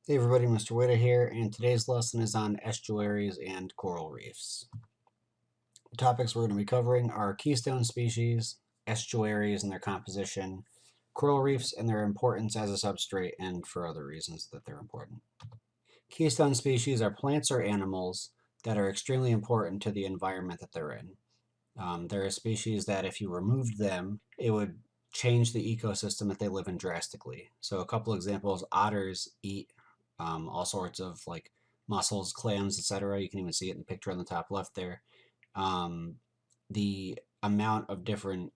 Hey everybody, Mr. Witta here, and today's lesson is on estuaries and coral reefs. The topics we're going to be covering are keystone species, estuaries and their composition, coral reefs and their importance as a substrate, and for other reasons that they're important. Keystone species are plants or animals that are extremely important to the environment that they're in. They're a species that if you removed them, it would change the ecosystem that they live in drastically. So a couple examples, otters eat all sorts of like mussels, clams, etc. You can even see it in the picture on the top left there. Um, the amount of different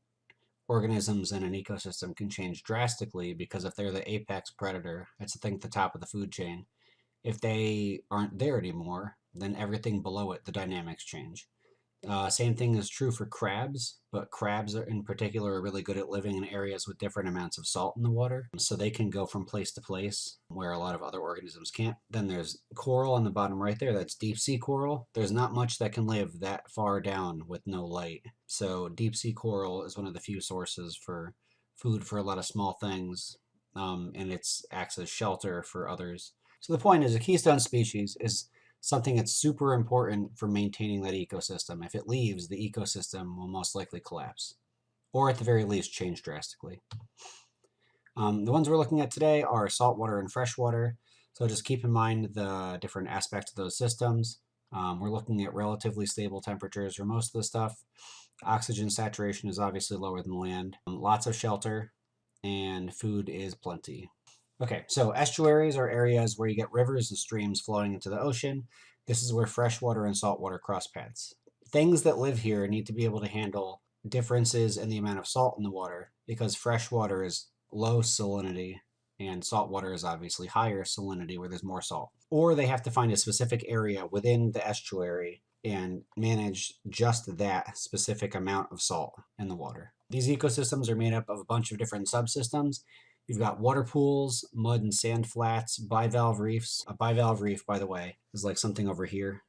organisms in an ecosystem can change drastically because if they're the apex predator, that's the thing at the top of the food chain. If they aren't there anymore, then everything below it, the dynamics change. Same thing is true for crabs, but crabs are, in particular are really good at living in areas with different amounts of salt in the water. So they can go from place to place where a lot of other organisms can't. Then there's coral on the bottom right there. That's deep sea coral. There's not much that can live that far down with no light. So deep sea coral is one of the few sources for food for a lot of small things, and it acts as shelter for others. So the point is, a keystone species is something that's super important for maintaining that ecosystem. If it leaves, the ecosystem will most likely collapse, or at the very least change drastically. The ones we're looking at today are saltwater and freshwater, so just keep in mind the different aspects of those systems. We're looking at relatively stable temperatures for most of the stuff. Oxygen saturation is obviously lower than land. Lots of shelter, and food is plenty. Okay, so estuaries are areas where you get rivers and streams flowing into the ocean. This is where freshwater and saltwater cross paths. Things that live here need to be able to handle differences in the amount of salt in the water because freshwater is low salinity and saltwater is obviously higher salinity where there's more salt. Or they have to find a specific area within the estuary and manage just that specific amount of salt in the water. These ecosystems are made up of a bunch of different subsystems. You've got water pools, mud and sand flats, bivalve reefs. A bivalve reef, by the way, is like something over here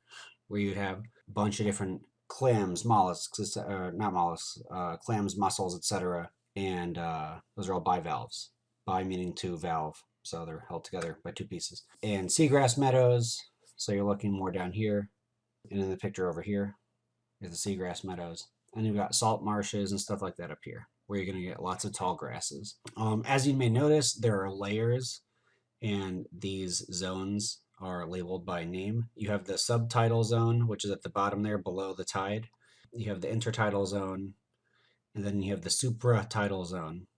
where you have a bunch of different clams, mollusks, not mollusks, clams, mussels, etc. And those are all bivalves. Bi meaning two, valve, so they're held together by two pieces. And seagrass meadows, so you're looking more down here. And in the picture over here is the seagrass meadows. And you've got salt marshes and stuff like that up here, where you're going to get lots of tall grasses. As you may notice, there are layers, and these zones are labeled by name. You have the subtidal zone, which is at the bottom there below the tide. You have the intertidal zone, and then you have the supratidal zone.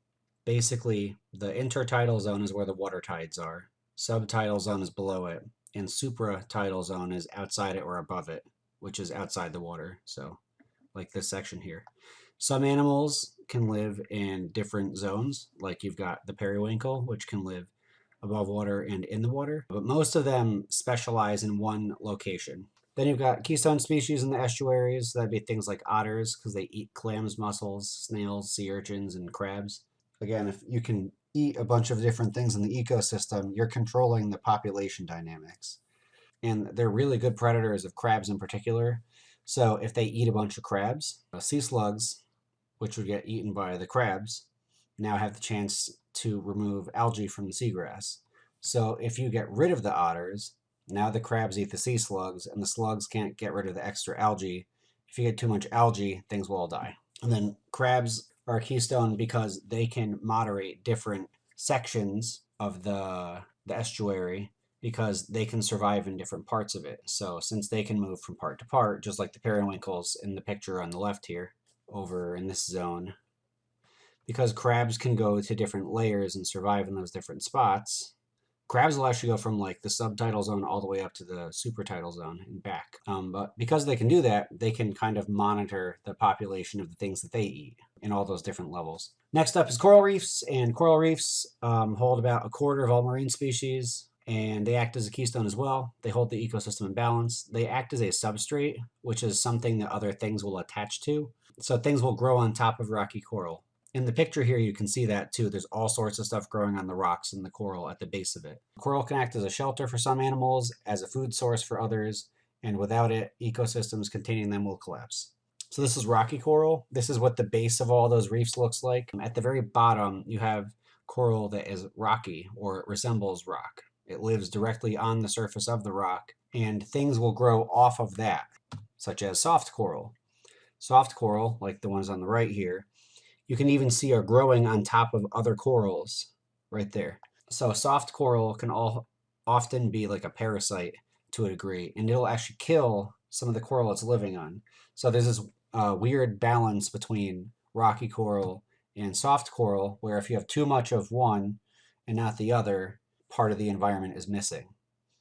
Basically, the intertidal zone is where the water tides are. Subtidal zone is below it, and supratidal zone is outside it or above it, which is outside the water. So, like this section here. Some animals can live in different zones, like you've got the periwinkle, which can live above water and in the water, but most of them specialize in one location. Then you've got keystone species in the estuaries. That'd be things like otters, because they eat clams, mussels, snails, sea urchins, and crabs. Again, if you can eat a bunch of different things in the ecosystem, you're controlling the population dynamics. And they're really good predators of crabs in particular. So if they eat a bunch of crabs, sea slugs, which would get eaten by the crabs, now have the chance to remove algae from the seagrass. So if you get rid of the otters, now the crabs eat the sea slugs, and the slugs can't get rid of the extra algae. If you get too much algae, things will all die. And then crabs are a keystone because they can moderate different sections of the estuary because they can survive in different parts of it. So since they can move from part to part, just like the periwinkles in the picture on the left here, over in this zone, because crabs can go to different layers and survive in those different spots, crabs will actually go from like the subtidal zone all the way up to the supertidal zone and back. But because they can do that, they can kind of monitor the population of the things that they eat in all those different levels. Next up is coral reefs, and coral reefs hold about a quarter of all marine species, and they act as a keystone as well. They hold the ecosystem in balance. They act as a substrate, which is something that other things will attach to. So things will grow on top of rocky coral. In the picture here, you can see that too. There's all sorts of stuff growing on the rocks and the coral at the base of it. Coral can act as a shelter for some animals, as a food source for others, and without it, ecosystems containing them will collapse. So this is rocky coral. This is what the base of all those reefs looks like. At the very bottom, you have coral that is rocky or it resembles rock. It lives directly on the surface of the rock, and things will grow off of that, such as soft coral. Soft coral, like the ones on the right here, you can even see are growing on top of other corals right there. So soft coral can often be like a parasite to a degree, and it'll actually kill some of the coral it's living on. So there's this weird balance between rocky coral and soft coral, where if you have too much of one and not the other, part of the environment is missing.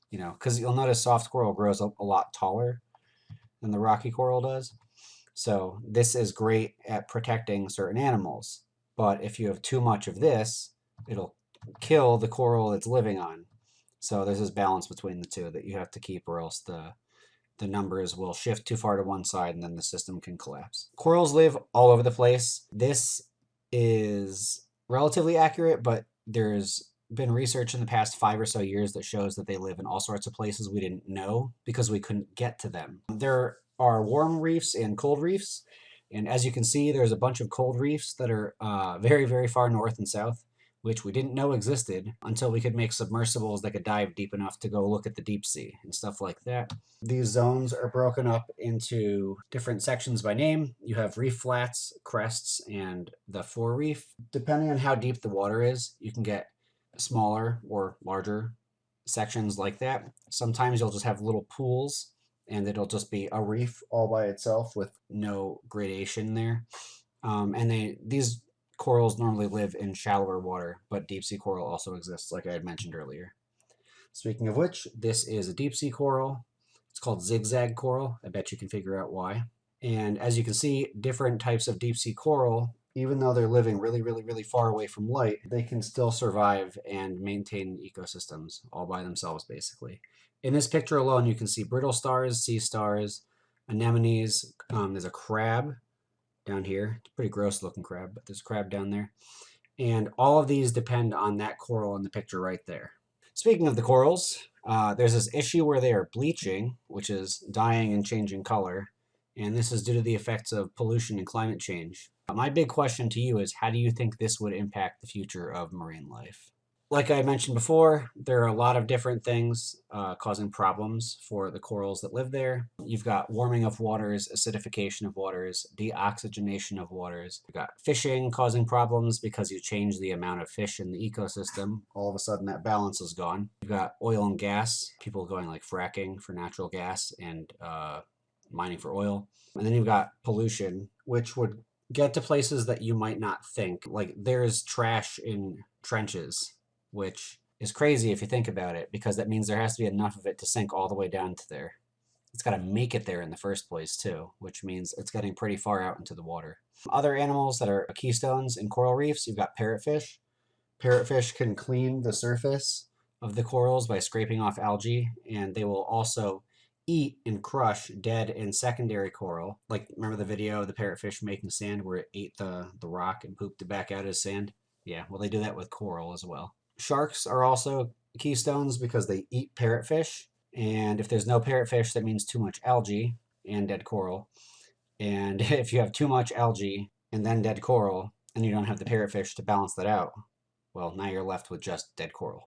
You know, because you'll notice soft coral grows a lot taller than the rocky coral does. So this is great at protecting certain animals. But if you have too much of this, it'll kill the coral it's living on. So there's this balance between the two that you have to keep, or else the numbers will shift too far to one side and then the system can collapse. Corals live all over the place. This is relatively accurate, but there's been research in the past 5 or so years that shows that they live in all sorts of places we didn't know because we couldn't get to them. There are warm reefs and cold reefs, and as you can see, there's a bunch of cold reefs that are very, very far north and south, which we didn't know existed until we could make submersibles that could dive deep enough to go look at the deep sea and stuff like that. These zones are broken up into different sections by name. You have reef flats, crests, and the forereef. Depending on how deep the water is, you can get smaller or larger sections like that. Sometimes you'll just have little pools and it'll just be a reef all by itself with no gradation there. And these corals normally live in shallower water, but deep sea coral also exists, like I had mentioned earlier. Speaking of which, this is a deep sea coral. It's called zigzag coral. I bet you can figure out why. And as you can see, different types of deep sea coral, even though they're living really, really, really far away from light, they can still survive and maintain ecosystems all by themselves, basically. In this picture alone, you can see brittle stars, sea stars, anemones. There's a crab down here. It's a pretty gross looking crab, but there's a crab down there. And all of these depend on that coral in the picture right there. Speaking of the corals, there's this issue where they are bleaching, which is dying and changing color, and this is due to the effects of pollution and climate change. My big question to you is, how do you think this would impact the future of marine life? Like I mentioned before, there are a lot of different things causing problems for the corals that live there. You've got warming of waters, acidification of waters, deoxygenation of waters. You've got fishing causing problems because you change the amount of fish in the ecosystem. All of a sudden that balance is gone. You've got oil and gas, people going like fracking for natural gas and mining for oil. And then you've got pollution, which would get to places that you might not think. Like there's trash in trenches, which is crazy if you think about it, because that means there has to be enough of it to sink all the way down to there. It's got to make it there in the first place too, which means it's getting pretty far out into the water. Other animals that are keystones in coral reefs, you've got parrotfish. Parrotfish can clean the surface of the corals by scraping off algae, and they will also eat and crush dead and secondary coral. Like, remember the video of the parrotfish making sand where it ate the rock and pooped it back out as sand? Yeah, well, they do that with coral as well. Sharks are also keystones because they eat parrotfish, and if there's no parrotfish, that means too much algae and dead coral. And if you have too much algae and then dead coral, and you don't have the parrotfish to balance that out, well, now you're left with just dead coral.